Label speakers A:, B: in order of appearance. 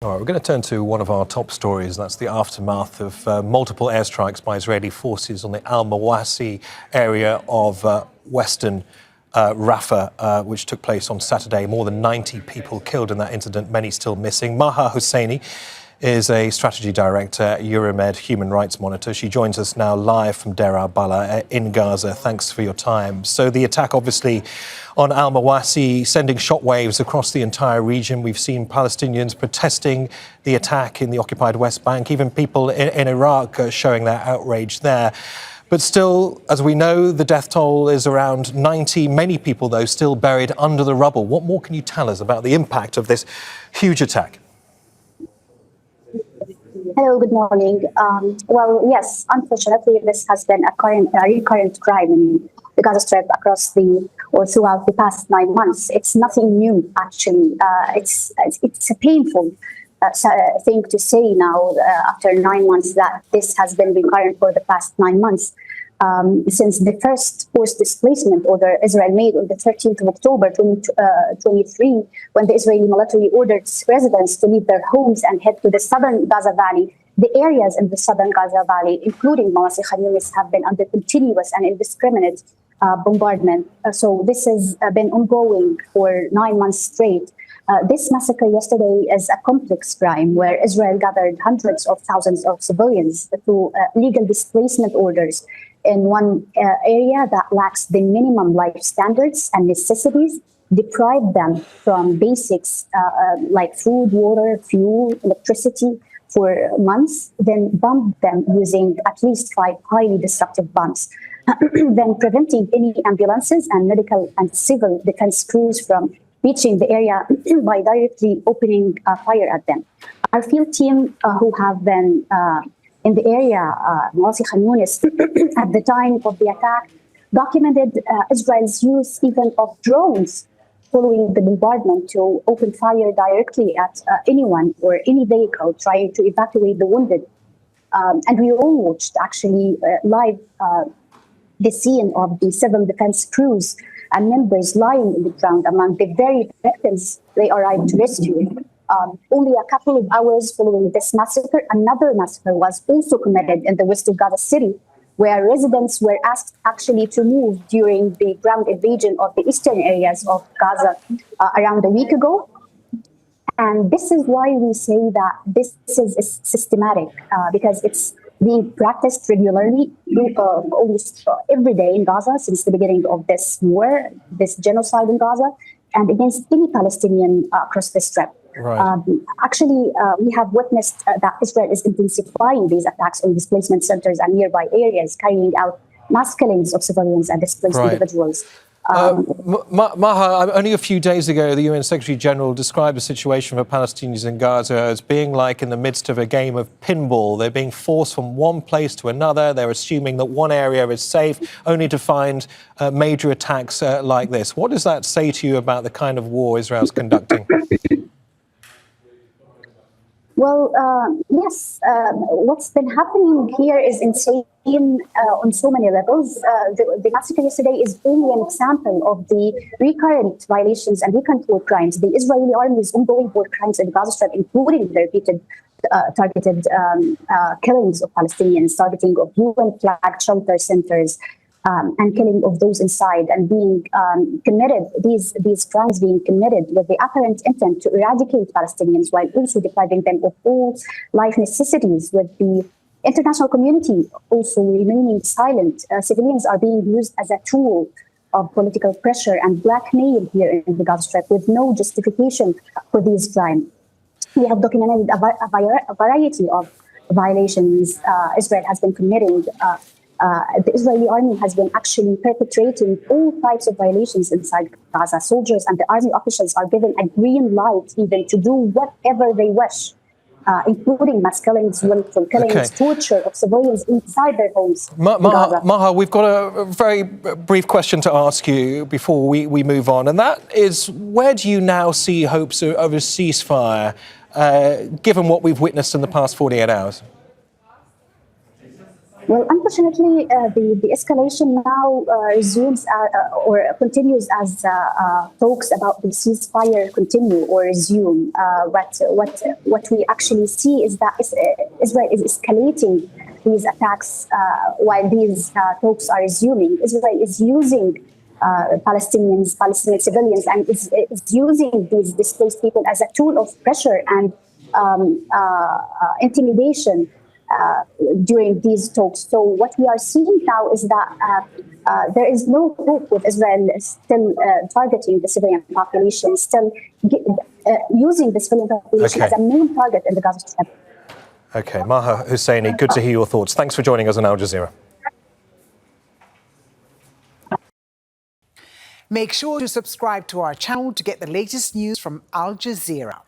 A: All right, we're going to turn to one of our top stories. That's the aftermath of multiple airstrikes by Israeli forces on the al-Mawasi area of western Rafah, which took place on Saturday. More than 90 people killed in that incident, many still missing. Maha Hussaini is a strategy director at Euromed Human Rights Monitor. She joins us now live from Deir el-Balah in Gaza. Thanks for your time. So the attack, obviously, on al-Mawasi, sending shockwaves across the entire region. We've seen Palestinians protesting the attack in the occupied West Bank, even people in Iraq showing their outrage there. But still, as we know, the death toll is around 90. Many people, though, still buried under the rubble. What more can you tell us about the impact of this huge attack?
B: Hello, good morning. Well, yes, unfortunately, this has been a recurrent crime in the Gaza Strip throughout the past 9 months. It's nothing new, actually. It's a painful thing to say now after 9 months that this has been recurrent for the past 9 months. Since the first forced displacement order Israel made on the 13th of October 2023, when the Israeli military ordered residents to leave their homes and head to the southern Gaza Valley, the areas in the southern Gaza Valley, including Massacre, have been under continuous and indiscriminate bombardment. So this has been ongoing for 9 months straight. This massacre yesterday is a complex crime where Israel gathered hundreds of thousands of civilians through legal displacement orders in one area that lacks the minimum life standards and necessities, deprived them from basics like food, water, fuel, electricity for months, then bombed them using at least 5 highly destructive bombs, then preventing any ambulances and medical and civil defense crews from reaching the area by directly opening fire at them. Our field team who have been in the area, Massacre, at the time of the attack, documented Israel's use even of drones following the bombardment to open fire directly at anyone or any vehicle trying to evacuate the wounded. And we all watched actually live the scene of the civil defense crews and members lying in the ground among the very victims they arrived to rescue. Only a couple of hours following this massacre, another massacre was also committed in the west of Gaza City, where residents were asked actually to move during the ground invasion of the eastern areas of Gaza around a week ago. And this is why we say that this is systematic, because it's being practiced regularly, almost every day in Gaza since the beginning of this war, this genocide in Gaza, and against any Palestinian across the Strip.
A: Right.
B: Actually, we have witnessed that Israel is intensifying these attacks on displacement centers and nearby areas, carrying out mass killings of civilians and displaced individuals.
A: Maha, only a few days ago, the UN Secretary General described the situation for Palestinians in Gaza as being like in the midst of a game of pinball. They're being forced from one place to another. They're assuming that one area is safe, only to find major attacks like this. What does that say to you about the kind of war Israel's conducting?
B: Well, yes, what's been happening here is insane on so many levels. The massacre yesterday is only an example of the recurrent violations and recurrent war crimes. The Israeli army's ongoing war crimes in the Gaza Strip, including the repeated targeted killings of Palestinians, targeting of UN-flagged shelter centers, and killing of those inside, and being committed, these crimes being committed with the apparent intent to eradicate Palestinians while also depriving them of all life necessities, with the international community also remaining silent. Civilians are being used as a tool of political pressure and blackmail here in the Gaza Strip with no justification for these crimes. We have documented a variety of violations Israel has been committing. The Israeli army has been actually perpetrating all types of violations inside Gaza. Soldiers and the army officials are given a green light even to do whatever they wish, including mass killings, willful killings, torture of civilians inside their homes.
A: Maha, we've got a very brief question to ask you before we move on, and that is, where do you now see hopes of a ceasefire, given what we've witnessed in the past 48 hours?
B: Well, unfortunately, the escalation now resumes or continues as talks about the ceasefire continue or resume. What we actually see is that Israel is escalating these attacks while these talks are resuming. Israel is using Palestinian civilians, and is using these displaced people as a tool of pressure and intimidation during these talks. So what we are seeing now is that there is no hope with Israel still targeting the civilian population, still using the civilian population as a main target in the Gaza Strip.
A: Okay, Maha Hussaini, good to hear your thoughts. Thanks for joining us on Al Jazeera.
C: Make sure to subscribe to our channel to get the latest news from Al Jazeera.